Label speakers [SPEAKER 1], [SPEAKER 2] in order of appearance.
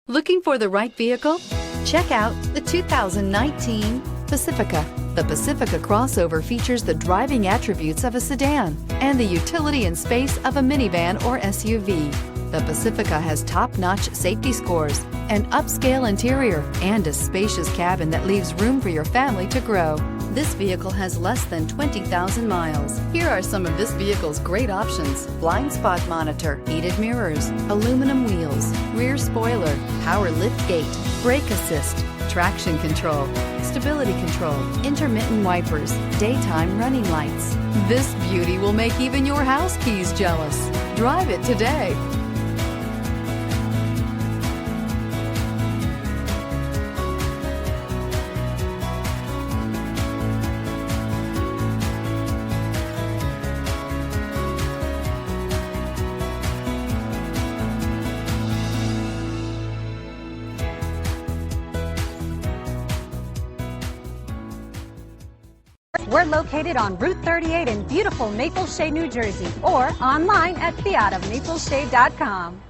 [SPEAKER 1] Looking for the right vehicle? Check out the 2019 Pacifica. The Pacifica crossover features the driving attributes of a sedan and the utility and space of a minivan or SUV. The Pacifica has top-notch safety scores, an upscale interior, and a spacious cabin that leaves room for your family to grow. This vehicle has less than 20,000 miles. Here are some of this vehicle's great options: blind spot monitor, heated mirrors, aluminum wheels, rear spoiler, power liftgate, brake assist, traction control, stability control, intermittent wipers, daytime running lights. This beauty will make even your house keys jealous. Drive it today.
[SPEAKER 2] We're located on Route 38 in beautiful Maple Shade, New Jersey, or online at fiatofmapleshade.com.